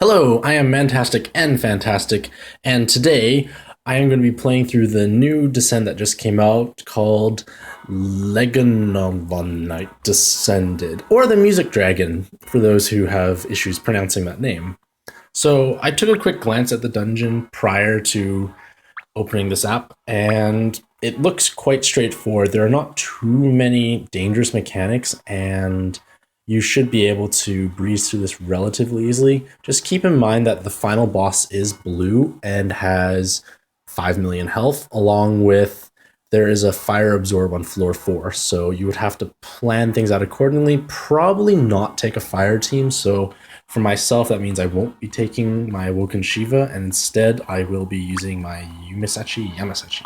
Hello, I am Mantastic and Fantastic, and today I am going to be playing through the new Descent that just came out called Legelonte Descended, or the Music Dragon, for those who have issues pronouncing that name. So I took a quick glance at the dungeon prior to opening this app, and it looks quite straightforward. There are not too many dangerous mechanics, and you should be able to breeze through this relatively easily. Just keep in mind that the final boss is blue and has 5 million health, along with there is a fire absorb on floor 4. So you would have to plan things out accordingly. Probably not take a fire team. So for myself, that means I won't be taking my Awoken Shiva, and instead I will be using my Yamasachi.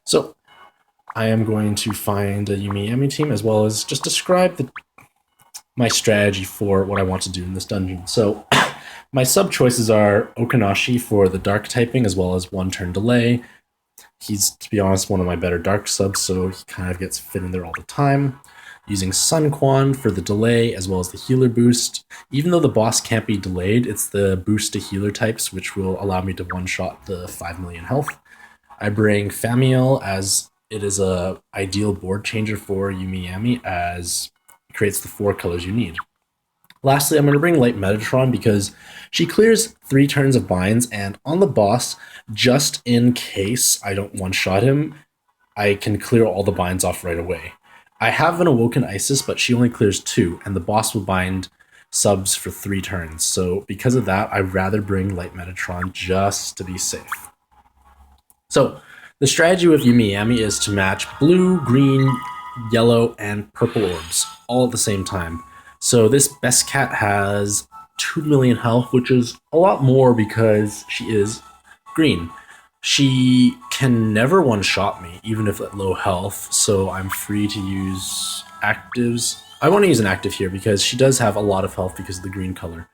So I am going to find a Yumi team as well as just describe my strategy for what I want to do in this dungeon. So my sub choices are Okanashi for the dark typing as well as one turn delay. He's, to be honest, one of my better dark subs, so he kind of gets fit in there all the time. Using Sun Quan for the delay as well as the healer boost. Even though the boss can't be delayed, it's the boost to healer types which will allow me to one-shot the 5 million health. I bring Famiel as it is a ideal board changer for Yumi as it creates the 4 colors you need. Lastly, I'm going to bring Light Metatron because she clears 3 turns of binds, and on the boss, just in case I don't one-shot him, I can clear all the binds off right away. I have an Awoken Isis, but she only clears 2, and the boss will bind subs for 3 turns. So because of that, I'd rather bring Light Metatron just to be safe. So the strategy with Yumi is to match blue, green, yellow, and purple orbs all at the same time. So this best cat has 2 million health, which is a lot more because she is green. She can never one-shot me, even if at low health, so I'm free to use actives. I want to use an active here because she does have a lot of health because of the green color.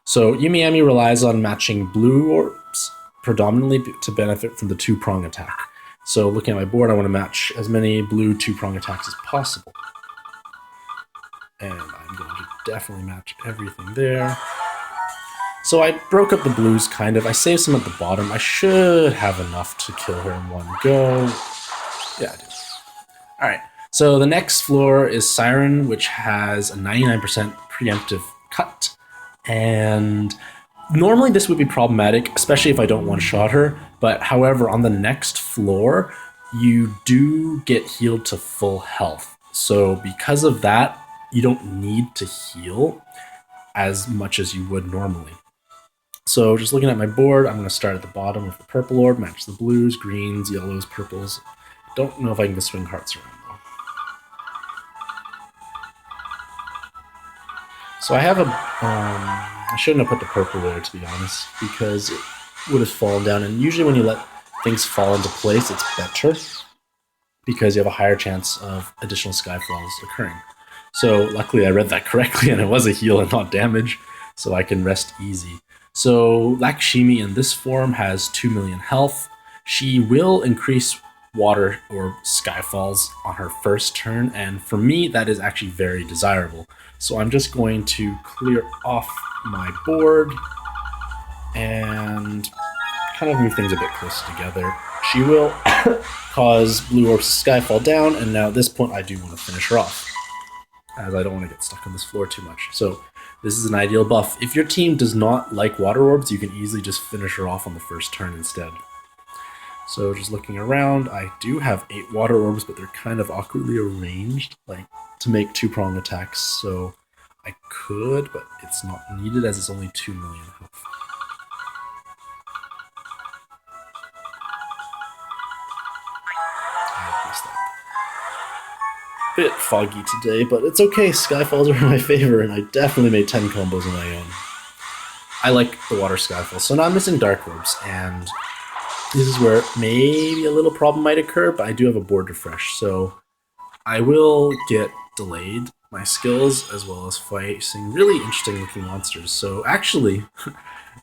So Yumi relies on matching blue orbs predominantly to benefit from the 2-prong attack. So looking at my board, I want to match as many blue 2-prong attacks as possible. And I'm going to definitely match everything there. So I broke up the blues kind of. I saved some at the bottom. I should have enough to kill her in one go. Yeah, I do. Alright, so the next floor is Siren, which has a 99% preemptive cut. And normally this would be problematic, especially if I don't one-shot her. But however, on the next floor, you do get healed to full health. So because of that, you don't need to heal as much as you would normally. So just looking at my board, I'm going to start at the bottom with the purple orb, match the blues, greens, yellows, purples. Don't know if I can get swing hearts around though. So I have a, I shouldn't have put the purple there to be honest, because it would have fallen down, and usually when you let things fall into place, it's better because you have a higher chance of additional skyfalls occurring. So luckily I read that correctly and it was a heal and not damage, so I can rest easy. So Lakshmi in this form has 2 million health. She will increase water or skyfalls on her first turn, and for me that is actually very desirable. So I'm just going to clear off my board and kind of move things a bit closer together. She will cause blue orbs to skyfall down, and now at this point I do want to finish her off, as I don't want to get stuck on this floor too much. So this is an ideal buff. If your team does not like water orbs, you can easily just finish her off on the first turn instead. So just looking around, I do have 8 water orbs, but they're kind of awkwardly arranged, like to make 2-prong attacks. So I could, but it's not needed as it's only 2 million health. Bit foggy today, but it's okay. Skyfalls are in my favor, and I definitely made 10 combos on my own. I like the water skyfall, so now I'm missing dark orbs, and this is where maybe a little problem might occur, but I do have a board refresh, so I will get delayed my skills as well as facing really interesting looking monsters. So actually,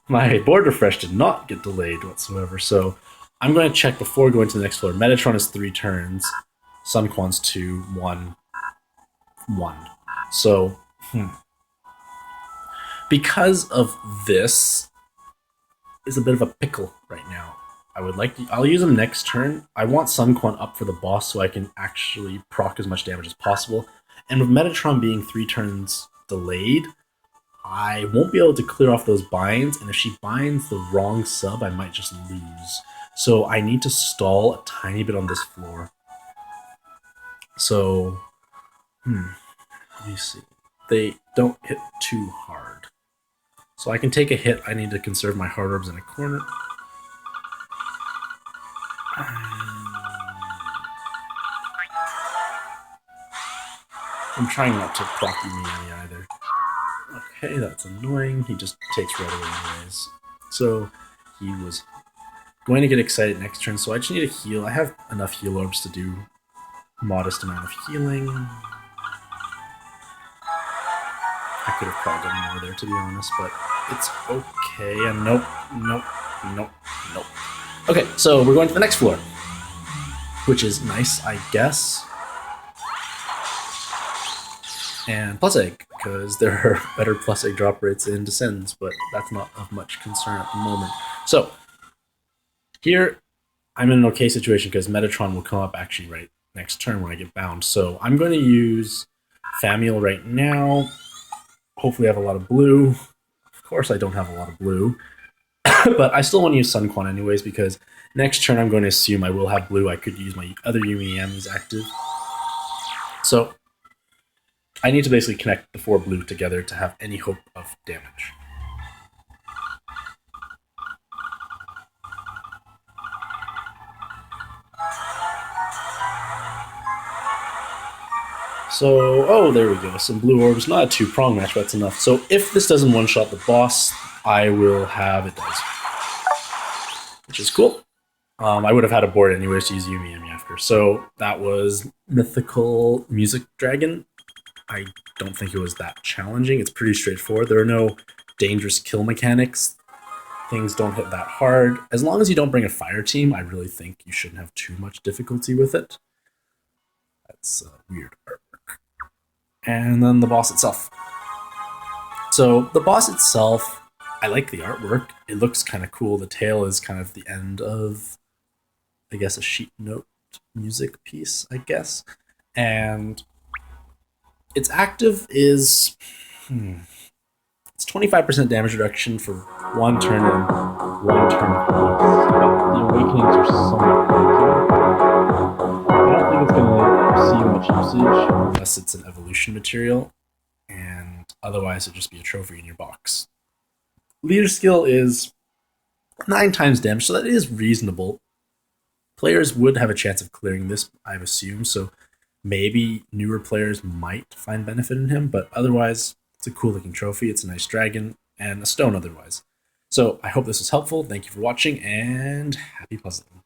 my board refresh did not get delayed whatsoever, so I'm going to check before going to the next floor. Metatron is 3 turns. Sun Quan's 2, 1, 1. So, because of this is a bit of a pickle right now. I'll use him next turn. I want Sun Quan up for the boss so I can actually proc as much damage as possible. And with Metatron being 3 turns delayed, I won't be able to clear off those binds, and if she binds the wrong sub, I might just lose. So I need to stall a tiny bit on this floor. So, let me see. They don't hit too hard. So I can take a hit. I need to conserve my hard orbs in a corner. I'm trying not to proc Umisachi either. Okay, that's annoying. He just takes right away anyways. So he was going to get excited next turn, so I just need to heal. I have enough heal orbs to do a modest amount of healing. I could have probably done more there, to be honest, but it's okay. And nope. Okay, so we're going to the next floor, which is nice, I guess. And plus egg, because there are better plus egg drop rates in Descends, but that's not of much concern at the moment. So here, I'm in an okay situation because Metatron will come up actually right next turn when I get bound. So I'm going to use Famiel right now. Hopefully I have a lot of blue. Of course I don't have a lot of blue. But I still want to use Sun Quan anyways because next turn I'm going to assume I will have blue. I could use my other Umisachi's active. So I need to basically connect the 4 blue together to have any hope of damage. So, oh, there we go. Some blue orbs. Not a 2-prong match, but that's enough. So if this doesn't one-shot the boss, I will have it does. Which is cool. I would have had a board anyways to use Umisachi after. So that was Mythical Music Dragon. I don't think it was that challenging. It's pretty straightforward. There are no dangerous kill mechanics. Things don't hit that hard. As long as you don't bring a fire team, I really think you shouldn't have too much difficulty with it. That's weird artwork. And then the boss itself. So the boss itself, I like the artwork. It looks kind of cool. The tail is kind of the end of, I guess, a sheet note music piece, I guess. And its active is it's 25% damage reduction for 1 turn and 1 turn. The awakenings are somewhat broken. I don't think it's going to see much usage unless it's an evolution material, and otherwise it'll just be a trophy in your box. Leader skill is 9 times damage, so that is reasonable. Players would have a chance of clearing this, I've assumed, so maybe newer players might find benefit in him, but otherwise, it's a cool looking trophy. It's a nice dragon and a stone otherwise. So I hope this was helpful. Thank you for watching and happy puzzling.